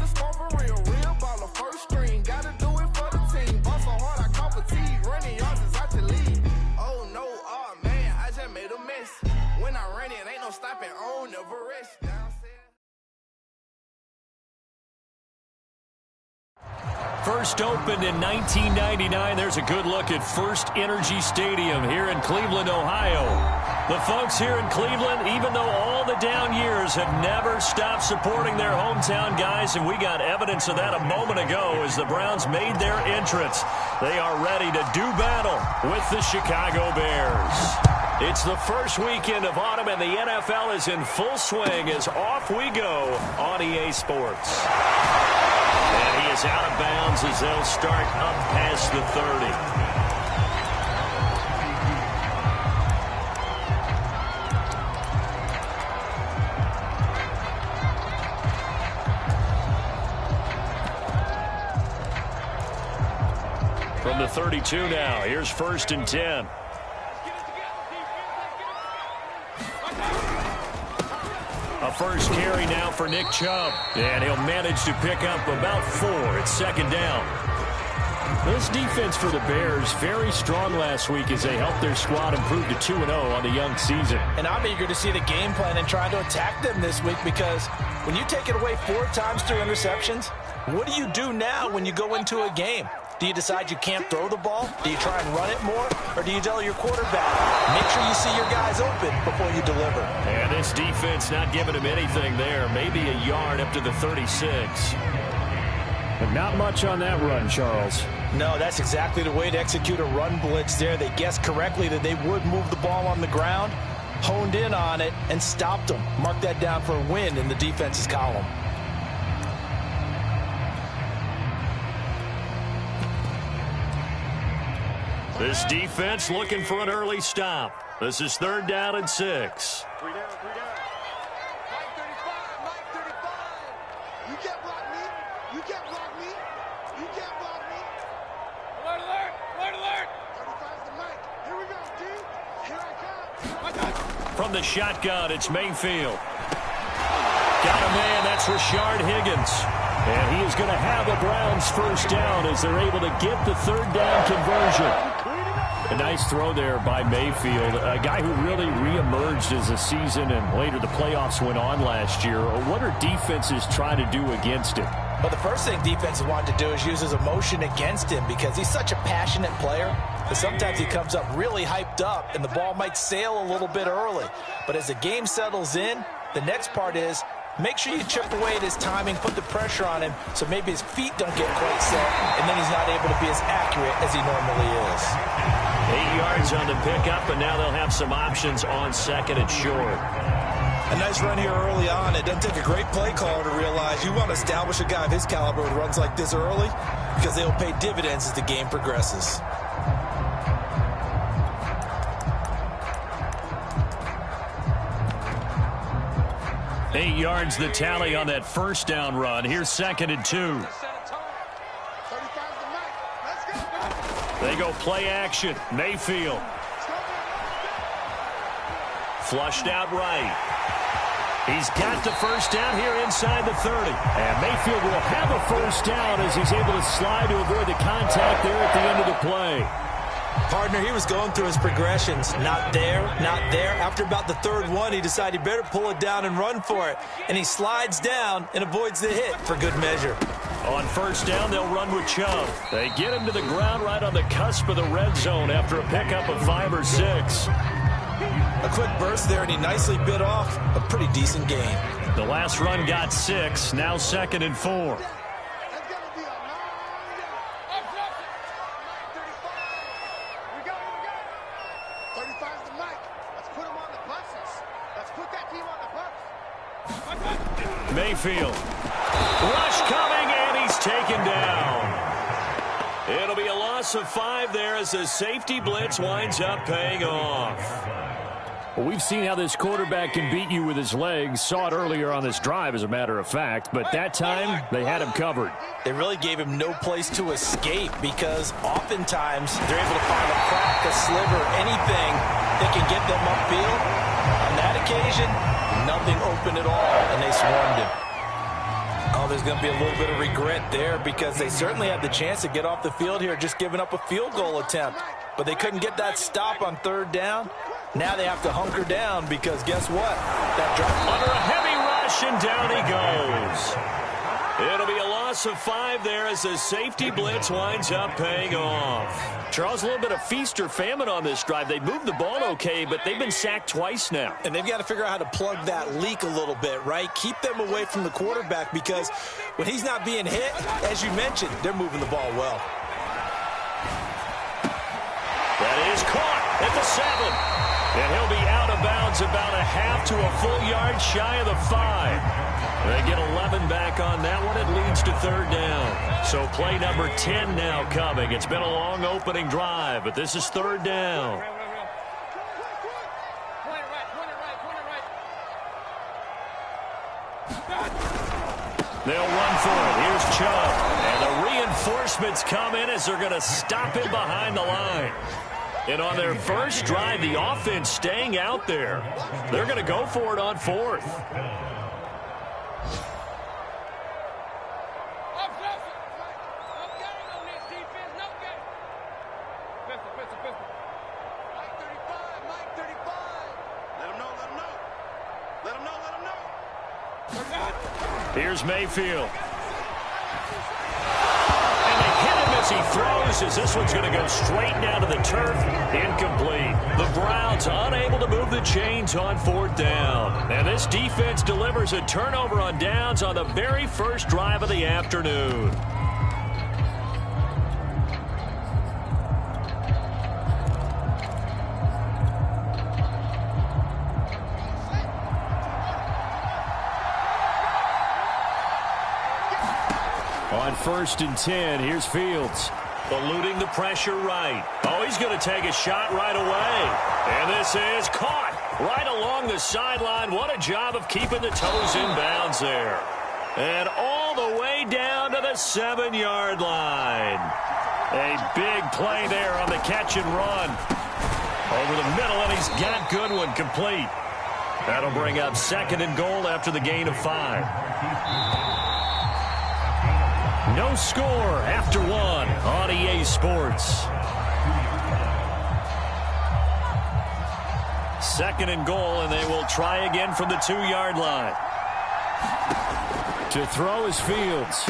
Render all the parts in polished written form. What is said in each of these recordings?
score for real. Real baller, first string. Gotta do it for the team. Ball so hard, I caught fatigue. Running yards is out the lead. Oh no, oh man, I just made a mess. When I ran it, ain't no stopping on Everest. First opened in 1999. There's a good look at First Energy Stadium here in Cleveland, Ohio. The folks here in Cleveland, even though all the down years, have never stopped supporting their hometown guys, and we got evidence of that a moment ago as the Browns made their entrance. They are ready to do battle with the Chicago Bears. It's the first weekend of autumn, and the NFL is in full swing as off we go on EA Sports. And he is out of bounds as they'll start up past the 30. From the 32 now, here's 1st and 10. A first carry now for Nick Chubb, and he'll manage to pick up about 4. It's 2nd down. This defense for the Bears, very strong last week as they helped their squad improve to 2-0 on the young season. And I'm eager to see the game plan and try to attack them this week, because when you take it away 4 times through interceptions, what do you do now when you go into a game? Do you decide you can't throw the ball? Do you try and run it more? Or do you tell your quarterback, make sure you see your guys open before you deliver? And this defense not giving him anything there. Maybe a yard up to the 36. But not much on that run, Charles. No, that's exactly the way to execute a run blitz there. They guessed correctly that they would move the ball on the ground, honed in on it, and stopped them. Mark that down for a win in the defense's column. This defense looking for an early stop. This is 3rd down and 6. 3 down, 3 down. Mike 35, Mike 35. You can't block me. You can't block me. You can't block me. Alert, alert, alert, alert. 35 is the Mike. Here we go, D. Here I come. From the shotgun, it's Mayfield. Got a man, that's Rashard Higgins. And he is going to have the Browns first down as they're able to get the 3rd down conversion. A nice throw there by Mayfield, a guy who really reemerged as the season and later the playoffs went on last year. What are defenses trying to do against him? Well, the first thing defenses want to do is use his emotion against him, because he's such a passionate player that sometimes he comes up really hyped up and the ball might sail a little bit early. But as the game settles in, the next part is make sure you chip away at his timing, put the pressure on him so maybe his feet don't get quite set, and then he's not able to be as accurate as he normally is. 8 yards on the pickup, and now they'll have some options on 2nd and short. A nice run here early on. It doesn't take a great play caller to realize you want to establish a guy of his caliber who runs like this early, because they'll pay dividends as the game progresses. Eight yards the tally on that first down run. Here's 2nd and 2. They go play action. Mayfield. Flushed out right. He's got the first down here inside the 30. And Mayfield will have a first down as he's able to slide to avoid the contact there at the end of the play. Partner, he was going through his progressions. Not there, not there. After about the 3rd one, he decided he better pull it down and run for it. And he slides down and avoids the hit for good measure. On first down, they'll run with Chubb. They get him to the ground right on the cusp of the red zone after a pickup of 5 or 6. A quick burst there, and he nicely bit off a pretty decent gain. The last run got 6. Now 2nd and 4. Mayfield. Rush coming, and he's taken down. It'll be a loss of 5 there as the safety blitz winds up paying off. Well, we've seen how this quarterback can beat you with his legs. Saw it earlier on this drive, as a matter of fact. But that time, they had him covered. They really gave him no place to escape, because oftentimes they're able to find a crack, a sliver, anything that can get them upfield. On that occasion, nothing open at all, and they swarmed him. Oh, there's going to be a little bit of regret there because they certainly had the chance to get off the field here, just giving up a field goal attempt. But they couldn't get that stop on third down. Now they have to hunker down because guess what? That drop under a heavy rush, and down he goes. It'll be a loss of 5 there as the safety blitz winds up paying off. Charles, a little bit of feast or famine on this drive. They moved the ball okay, but they've been sacked twice now. And they've got to figure out how to plug that leak a little bit, right? Keep them away from the quarterback because when he's not being hit, as you mentioned, they're moving the ball well. That is caught at the 7. And he'll be out of bounds about a half to a full yard shy of the 5. They get 11 back on that one. It leads to third down. So play number 10 now coming. It's been a long opening drive, but this is third down. They'll run for it. Here's Chubb. And the reinforcements come in as they're going to stop him behind the line. And on their first drive, the offense staying out there. They're going to go for it on 4th. Here's Mayfield. And they hit him as he throws, as this one's going to go straight down to the turf. Incomplete. The Browns unable to move the chains on 4th down. And this defense delivers a turnover on downs on the very first drive of the afternoon. On 1st and 10, here's Fields. Eluding the pressure right. Oh, he's going to take a shot right away. And this is caught right along the sideline. What a job of keeping the toes in bounds there. And all the way down to the 7-yard line. A big play there on the catch and run. Over the middle, and he's got Goodwin complete. That'll bring up 2nd and goal after the gain of 5. No score after 1 on EA Sports. 2nd and goal, and they will try again from the 2-yard line. To throw is Fields.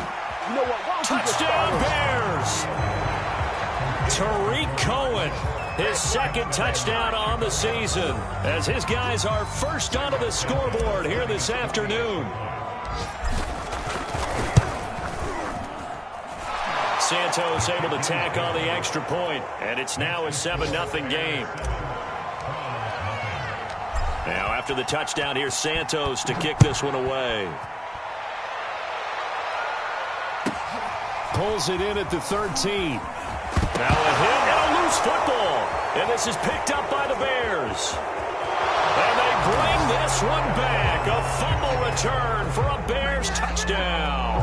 Touchdown Bears! Tariq Cohen, his 2nd touchdown on the season, as his guys are first onto the scoreboard here this afternoon. Santos able to tack on the extra point, and it's now a 7-0 game. Now after the touchdown, here's Santos to kick this one away. Pulls it in at the 13. Now a hit and a loose football, and this is picked up by the Bears. And they bring this one back. A fumble return for a Bears touchdown.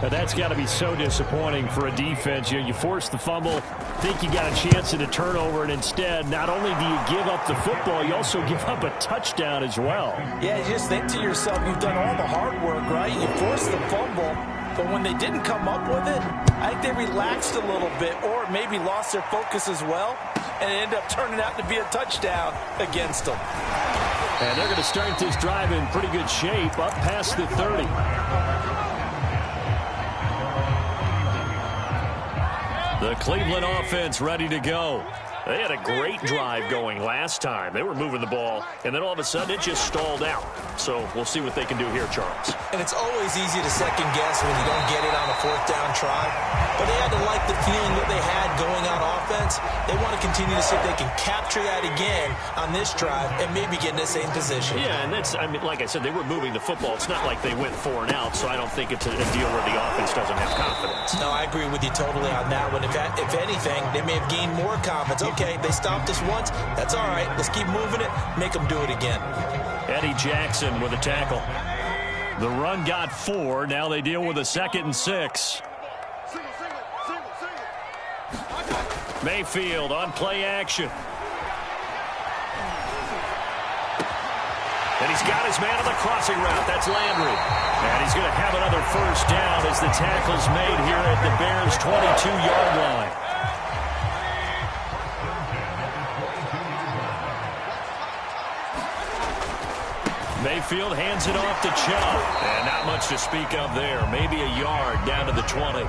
Now that's got to be so disappointing for a defense. You force the fumble, think you got a chance at a turnover, and instead, not only do you give up the football, you also give up a touchdown as well. Yeah, you just think to yourself, you've done all the hard work, right? You forced the fumble, but when they didn't come up with it, I think they relaxed a little bit or maybe lost their focus as well, and it ended up turning out to be a touchdown against them. And they're going to start this drive in pretty good shape, up past the 30. The Cleveland offense ready to go. They had a great drive going last time. They were moving the ball, and then all of a sudden it just stalled out. So we'll see what they can do here, Charles. And it's always easy to second guess when you don't get it on a 4th down try. But they had to like the feeling that they had going on offense. They want to continue to see if they can capture that again on this drive and maybe get in the same position. Yeah, and that's, I mean, like I said, they were moving the football. It's not like they went 4 and out, so I don't think it's a deal where the offense doesn't have confidence. No, I agree with you totally on that one. If anything, they may have gained more confidence. Okay, they stopped us once. That's all right. Let's keep moving it. Make them do it again. Eddie Jackson with a tackle. The run got 4. Now they deal with a 2nd and 6. Mayfield on play action. And And he's got his man on the crossing route. That's Landry. And he's going to have another first down as the tackle's made here at the Bears' 22-yard line. Mayfield hands it off to Chubb. And not much to speak of there. Maybe a yard down to the 20.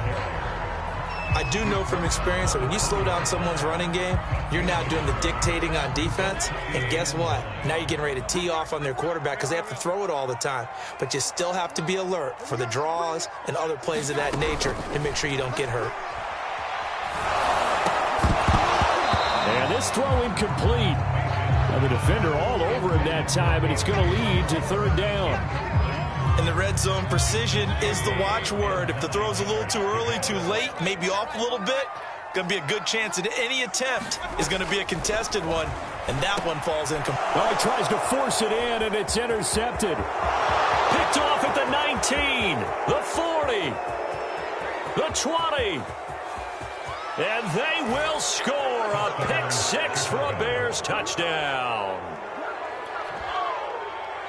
I do know from experience that when you slow down someone's running game, you're now doing the dictating on defense. And guess what? Now you're getting ready to tee off on their quarterback because they have to throw it all the time. But you still have to be alert for the draws and other plays of that nature to make sure you don't get hurt. And this throw incomplete. The defender all over him that time, and it's going to lead to third down. In the red zone, precision is the watchword. If the throw's a little too early, too late, maybe off a little bit, going to be a good chance that any attempt is going to be a contested one, and that one falls incomplete. Oh, he tries to force it in, and it's intercepted. Picked off at the 19, the 40, the 20. And they will score a pick six for a Bears touchdown.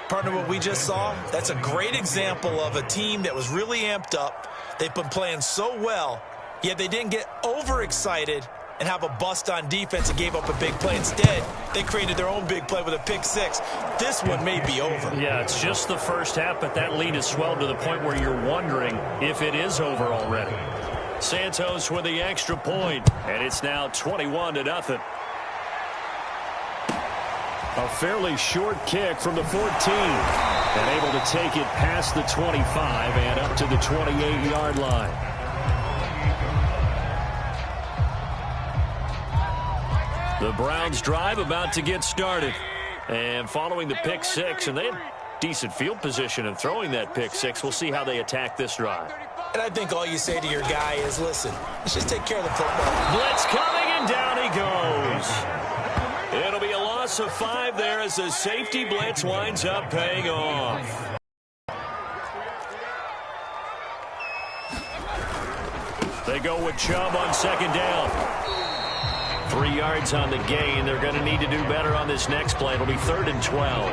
Partner, what we just saw, that's a great example of a team that was really amped up. They've been playing so well, yet they didn't get overexcited and have a bust on defense and gave up a big play. Instead, they created their own big play with a pick six. This one may be over. Yeah, it's just the first half, but that lead has swelled to the point where you're wondering if it is over already. Santos with the extra point, and it's now 21-0. A fairly short kick from the 14. And able to take it past the 25 and up to the 28-yard line. The Browns drive about to get started. And following the pick six, and they had decent field position in throwing that pick six. We'll see how they attack this drive. And I think all you say to your guy is, listen, let's just take care of the football. Blitz coming, and down he goes. It'll be a loss of 5 there as the safety blitz winds up paying off. They go with Chubb on second down. 3 yards on the gain. They're going to need to do better on this next play. It'll be 3rd and 12.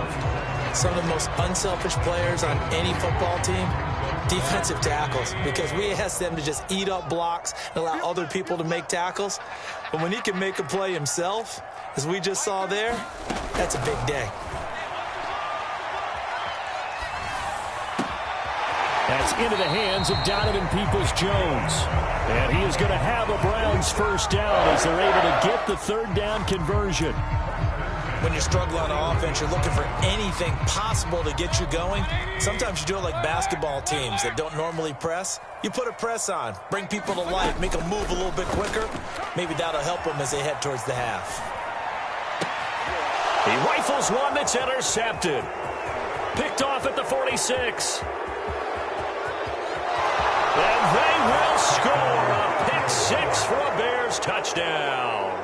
Some of the most unselfish players on any football team, defensive tackles, because we ask them to just eat up blocks and allow other people to make tackles. But when he can make a play himself, as we just saw there, that's a big day. That's into the hands of Donovan Peoples-Jones. And he is going to have a Browns first down as they're able to get the 3rd down conversion. When you're struggling on offense, you're looking for anything possible to get you going. Sometimes you do it like basketball teams that don't normally press. You put a press on, bring people to life, make them move a little bit quicker. Maybe that'll help them as they head towards the half. He rifles one that's intercepted. Picked off at the 46. And they will score a pick six for a Bears touchdown.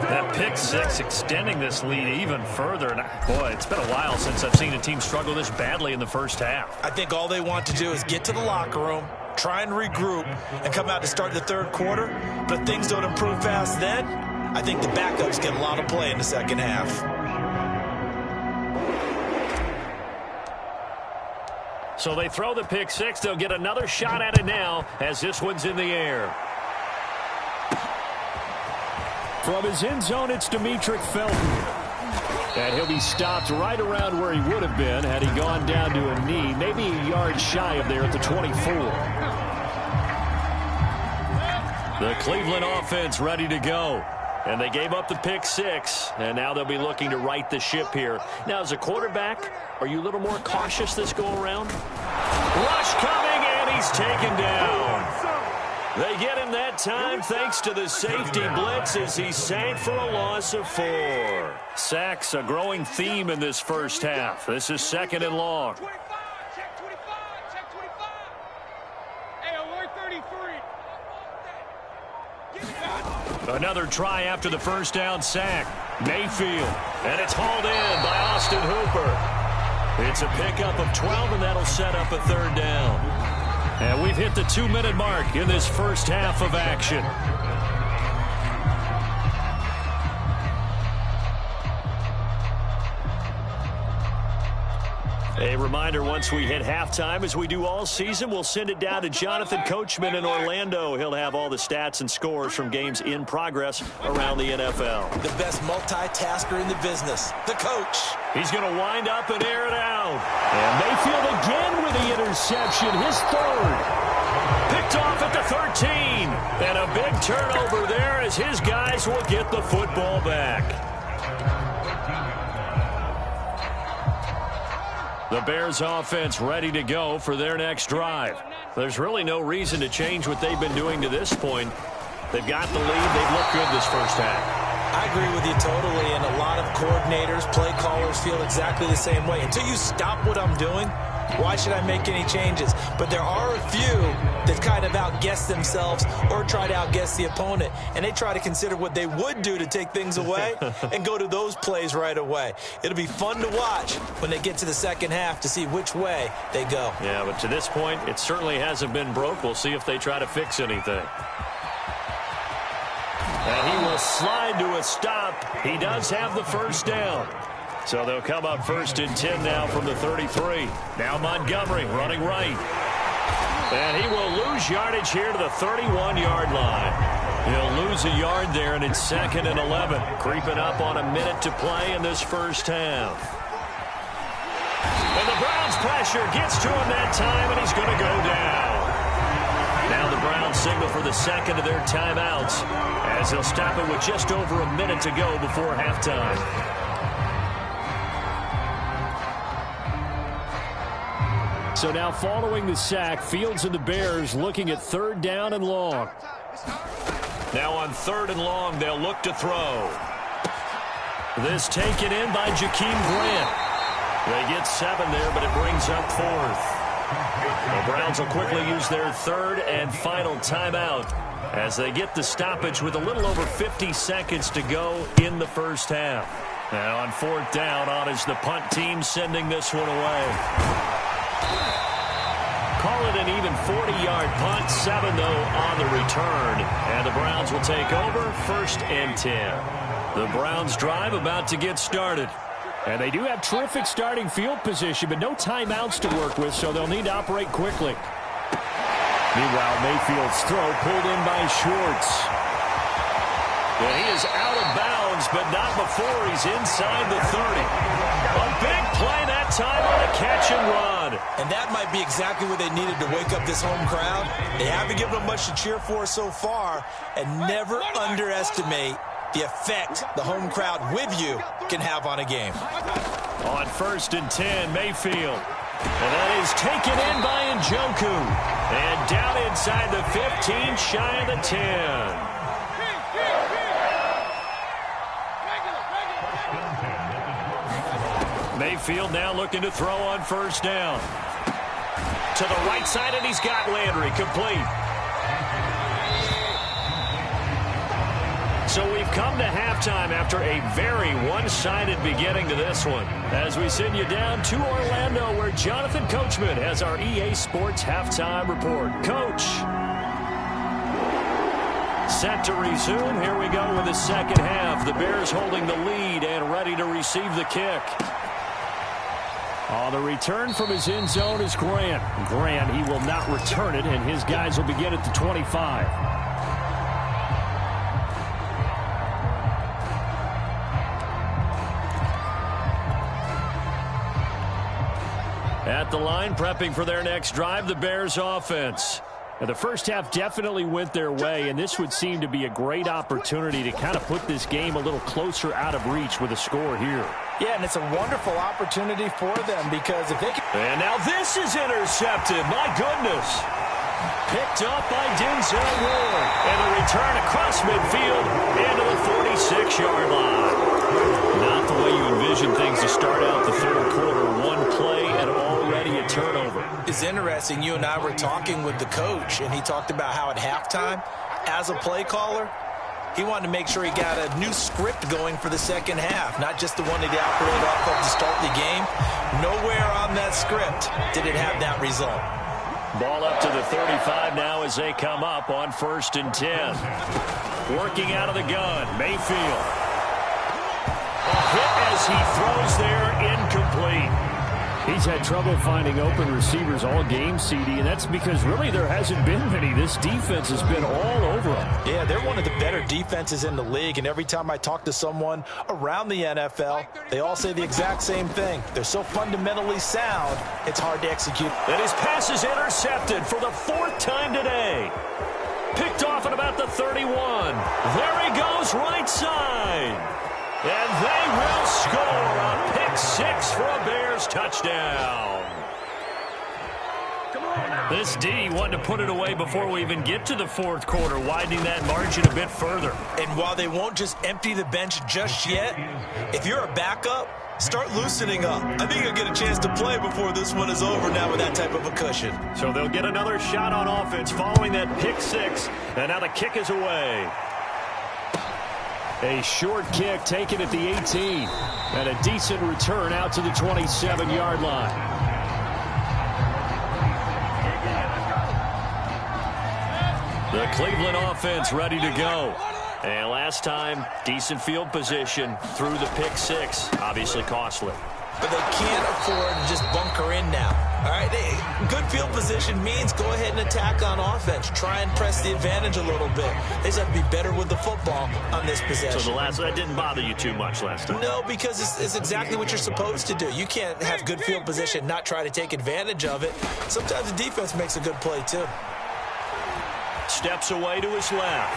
That pick six extending this lead even further. And boy, it's been a while since I've seen a team struggle this badly in the first half. I think all they want to do is get to the locker room, try and regroup, and come out to start the 3rd quarter. But if things don't improve fast then, I think the backups get a lot of play in the second half. So they throw the pick six. They'll get another shot at it now as this one's in the air. From his end zone, it's Demetric Felton. And he'll be stopped right around where he would have been had he gone down to a knee, maybe a yard shy of there at the 24. The Cleveland offense ready to go. And they gave up the pick six, and now they'll be looking to right the ship here. Now, as a quarterback, are you a little more cautious this go-around? Rush coming, and he's taken down. They get him that time thanks to the safety blitz as he sank for a loss of 4. Sacks, a growing theme in this first half. This is 2nd and long. Check 25. Hey, alert 33. Another try after the first down sack. Mayfield, and it's hauled in by Austin Hooper. It's a pickup of 12, and that'll set up a 3rd down. And we've hit the 2-minute mark in this first half of action. A reminder, once we hit halftime, as we do all season, we'll send it down to Jonathan Coachman in Orlando. He'll have all the stats and scores from games in progress around the NFL. The best multitasker in the business, the coach. He's going to wind up and air it out. And Mayfield again with the interception, his third. Picked off at the 13. And a big turnover there as his guys will get the football back. The Bears offense ready to go for their next drive. There's really no reason to change what they've been doing to this point. They've got the lead. They've looked good this first half. I agree with you totally, and a lot of coordinators, play callers feel exactly the same way. Until you stop what I'm doing, why should I make any changes? But there are a few that kind of outguess themselves or try to outguess the opponent, and they try to consider what they would do to take things away and go to those plays right away. It'll be fun to watch when they get to the second half to see which way they go. Yeah, but to this point, it certainly hasn't been broke. We'll see if they try to fix anything. And he will slide to a stop. He does have the first down. So they'll come up 1st and 10 now from the 33. Now Montgomery running right. And he will lose yardage here to the 31-yard line. He'll lose a yard there, and it's 2nd and 11. Creeping up on a minute to play in this first half. And the Browns pressure gets to him that time, and he's going to go down. Now the Browns signal for the second of their timeouts as they'll stop it with just over a minute to go before halftime. So now following the sack, Fields and the Bears looking at 3rd down and long. Now on 3rd and long, they'll look to throw. This taken in by Jakeem Grant. They get 7 there, but it brings up 4th. The Browns will quickly use their 3rd and final timeout as they get the stoppage with a little over 50 seconds to go in the first half. Now on 4th down, on is the punt team sending this one away. Call it an even 40-yard punt, 7 though on the return. And the Browns will take over 1st and 10. The Browns drive about to get started. And they do have terrific starting field position, but no timeouts to work with, so they'll need to operate quickly. Meanwhile, Mayfield's throw pulled in by Schwartz. And he is out of bounds, but not before he's inside the 30. A big play that time on a catch and run. And that might be exactly what they needed to wake up this home crowd. They haven't given them much to cheer for so far, and never underestimate the effect the home crowd with you can have on a game. On 1st and 10, Mayfield. And that is taken in by Njoku. And down inside the 15, shy of the 10. Mayfield now looking to throw on 1st down. To the right side, and he's got Landry complete. So we've come to halftime after a very one-sided beginning to this one. As we send you down to Orlando, where Jonathan Coachman has our EA Sports halftime report. Coach. Set to resume. Here we go with the second half. The Bears holding the lead and ready to receive the kick. On the return from his end zone is Grant. Grant, he will not return it, and his guys will begin at the 25. At the line, prepping for their next drive, the Bears offense. Now, the first half definitely went their way, and this would seem to be a great opportunity to kind of put this game a little closer out of reach with a score here. Yeah, and it's a wonderful opportunity for them because if they can... And now this is intercepted. My goodness. Picked up by Denzel Ward. And the return across midfield into the 46-yard line. Not the way you envision things to start out the third quarter. One play and already a turnover. It's interesting. You and I were talking with the coach, and he talked about how at halftime, as a play caller, he wanted to make sure he got a new script going for the second half, not just the one that he operated off of to start the game. Nowhere on that script did it have that result. Ball up to the 35 now as they come up on 1st and 10. Working out of the gun, Mayfield. A hit as he throws there, incomplete. He's had trouble finding open receivers all game, CD, and that's because really there hasn't been many. This defense has been all over him. Yeah, they're one of the better defenses in the league, and every time I talk to someone around the NFL, they all say the exact same thing. They're so fundamentally sound, it's hard to execute. And his pass is intercepted for the 4th time today. Picked off at about the 31. There he goes, right side. And they will score a pick 6 for a Bears touchdown. This D wanted to put it away before we even get to the 4th quarter, widening that margin a bit further. And while they won't just empty the bench just yet, if you're a backup, start loosening up. I think you'll get a chance to play before this one is over now with that type of a cushion. So they'll get another shot on offense following that pick 6, and now the kick is away. A short kick taken at the 18, and a decent return out to the 27-yard line. The Cleveland offense ready to go. And last time, decent field position through the pick 6, obviously costly. But they can't afford to just bunker in now. All right, good field position means go ahead and attack on offense. Try and press the advantage a little bit. They just have to be better with the football on this possession. So that didn't bother you too much last time? No, because it's exactly what you're supposed to do. You can't have good field position, not try to take advantage of it. Sometimes the defense makes a good play, too. Steps away to his left.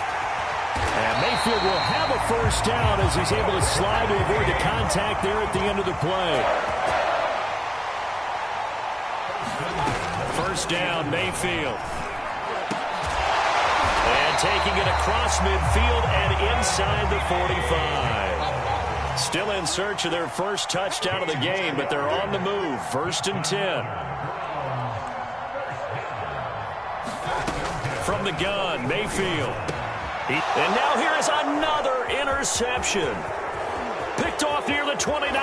And Mayfield will have a first down as he's able to slide to avoid the contact there at the end of the play. First down, Mayfield. And taking it across midfield and inside the 45. Still in search of their first touchdown of the game, but they're on the move. 1st and 10. From the gun, Mayfield. And now here is another interception. Picked off near the 29.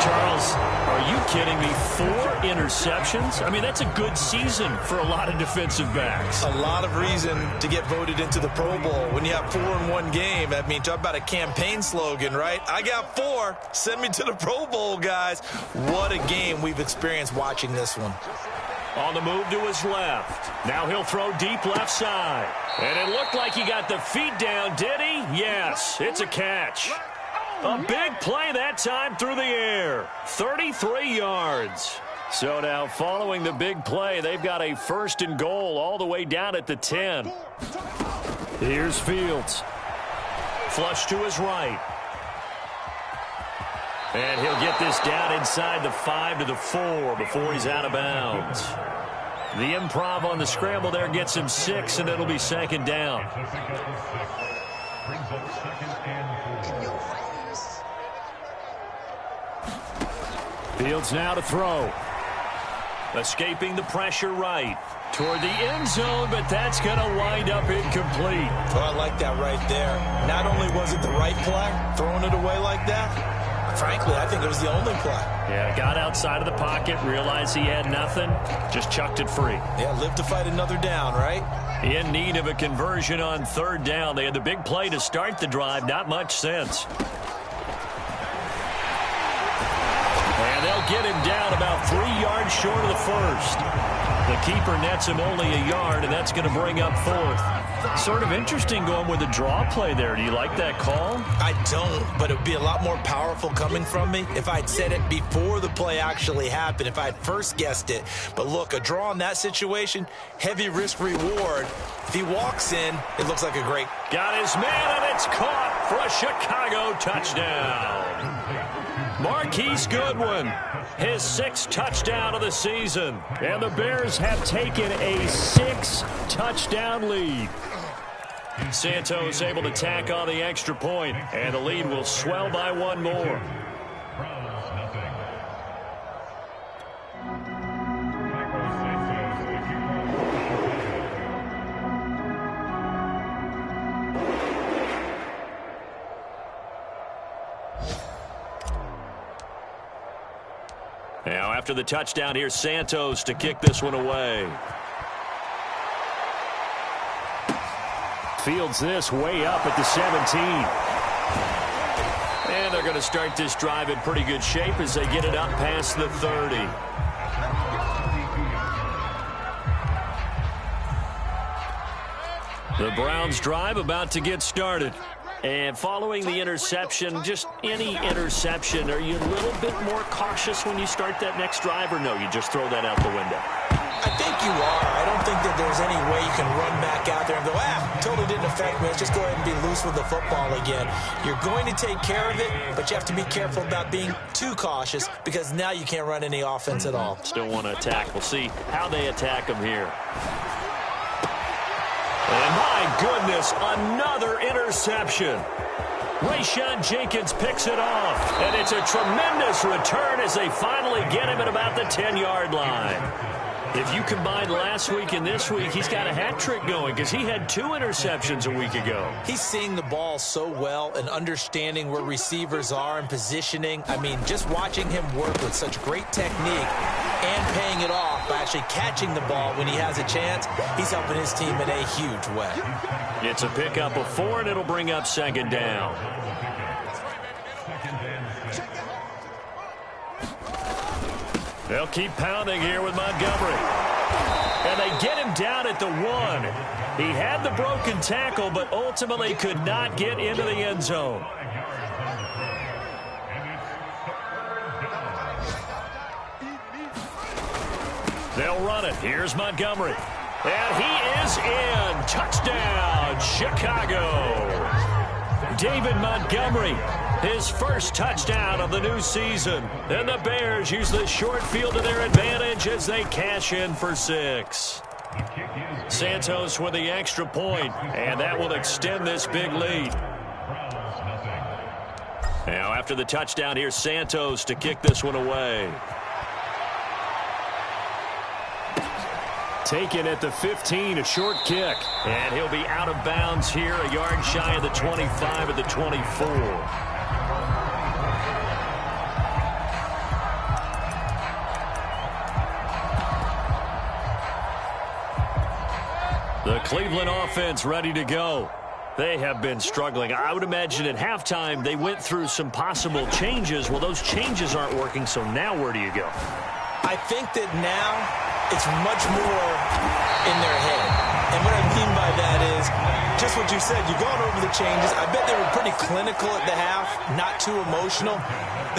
Charles, are you kidding me? 4 interceptions? I mean, that's a good season for a lot of defensive backs. A lot of reason to get voted into the Pro Bowl. When you have 4 in one game, I mean, talk about a campaign slogan, right? I got 4. Send me to the Pro Bowl, guys. What a game we've experienced watching this one. On the move to his left. Now he'll throw deep left side. And it looked like he got the feet down, did he? Yes, it's a catch. A big play that time through the air. 33 yards. So now following the big play, they've got a 1st and goal all the way down at the 10. Here's Fields. Flush to his right. And he'll get this down inside the 5 to the 4 before he's out of bounds. The improv on the scramble there gets him 6, and it'll be 2nd down. Fields now to throw. Escaping the pressure right. Toward the end zone, but that's going to wind up incomplete. Oh, I like that right there. Not only was it the right play, throwing it away like that, frankly, I think it was the only play. Yeah, got outside of the pocket, realized he had nothing, just chucked it free. Yeah, live to fight another down, right? In need of a conversion on 3rd down. They had the big play to start the drive, not much sense. And they'll get him down about 3 yards short of the 1st. The keeper nets him only a yard, and that's going to bring up 4th. Sort of interesting going with the draw play there. Do you like that call? I don't, but it would be a lot more powerful coming from me if I'd said it before the play actually happened, if I'd first guessed it. But look, a draw in that situation, heavy risk reward. If he walks in, it looks like a great. Got his man, and it's caught for a Chicago touchdown. Marquise Goodwin, his 6th touchdown of the season. And the Bears have taken a 6-touchdown lead. Santos able to tack on the extra point, and the lead will swell by 1 more. Now, after the touchdown, here's Santos to kick this one away. Fields this way up at the 17. And they're going to start this drive in pretty good shape as they get it up past the 30. The Browns drive about to get started. And following the interception, just any interception, are you a little bit more cautious when you start that next drive, or no, you just throw that out the window? I think you are. I don't think that there's any way you can run back out there and go, totally didn't affect me. Let's just go ahead and be loose with the football again. You're going to take care of it, but you have to be careful about being too cautious because now you can't run any offense at all. Still want to attack. We'll see how they attack them here. And my goodness, another interception. Rayshawn Jenkins picks it off, and it's a tremendous return as they finally get him at about the 10-yard line. If you combine last week and this week, he's got a hat trick going because he had 2 interceptions a week ago. He's seeing the ball so well and understanding where receivers are and positioning. I mean, just watching him work with such great technique and paying it off by actually catching the ball when he has a chance, he's helping his team in a huge way. It's a pickup of 4, and it'll bring up 2nd down. They'll keep pounding here with Montgomery. And they get him down at the 1. He had the broken tackle, but ultimately could not get into the end zone. They'll run it. Here's Montgomery. And he is in. Touchdown, Chicago. David Montgomery, his first touchdown of the new season. And the Bears use the short field to their advantage as they cash in for 6. Santos with the extra point, and that will extend this big lead. Now after the touchdown, here's Santos to kick this one away. Taken at the 15, a short kick. And he'll be out of bounds here, a yard shy of the 25 at the 24. The Cleveland offense ready to go. They have been struggling. I would imagine at halftime they went through some possible changes. Well, those changes aren't working, so now where do you go? I think that now it's much more in their head. And what I mean by that is just what you said. You've gone over the changes. I bet they were pretty clinical at the half, not too emotional.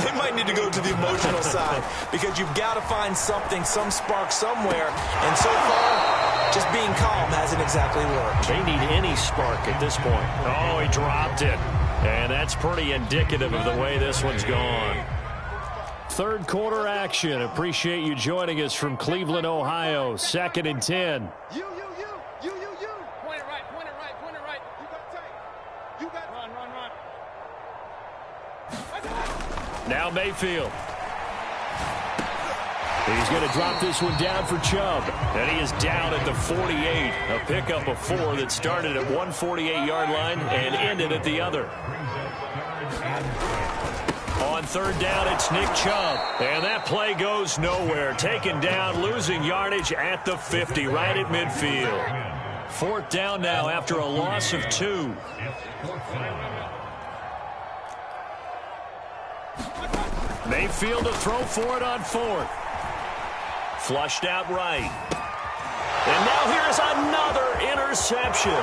They might need to go to the emotional side because you've got to find something, some spark somewhere. And so far, just being calm hasn't exactly worked. They need any spark at this point. Oh, he dropped it. And that's pretty indicative of the way this one's gone. Third quarter action. Appreciate you joining us from Cleveland, Ohio. 2nd and 10. You. Point it right. You got run. Now Mayfield. He's going to drop this one down for Chubb. And he is down at the 48. A pickup of 4 that started at 148-yard line and ended at the other. On 3rd down, it's Nick Chubb. And that play goes nowhere. Taken down, losing yardage at the 50, right at midfield. 4th down now after a loss of 2. Mayfield to throw for it on 4th. Flushed out right. And now here's another interception.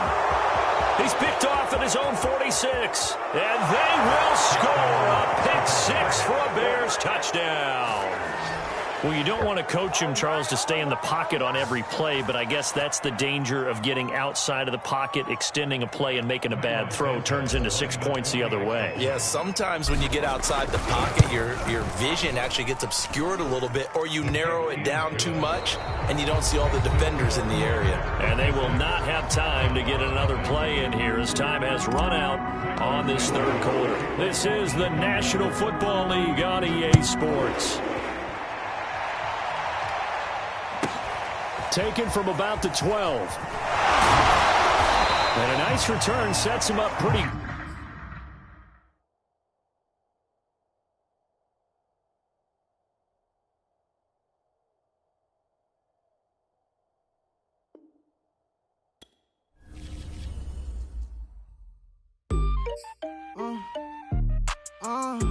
He's picked off at his own 46. And they will score a pick 6 for a Bears touchdown. Well, you don't want to coach him, Charles, to stay in the pocket on every play, but I guess that's the danger of getting outside of the pocket, extending a play, and making a bad throw. Turns into 6 points the other way. Yeah, sometimes when you get outside the pocket, your vision actually gets obscured a little bit, or you narrow it down too much, and you don't see all the defenders in the area. And they will not have time to get another play in here as time has run out on this 3rd quarter. This is the National Football League on EA Sports. Taken from about the 12. And a nice return sets him up pretty. Uh.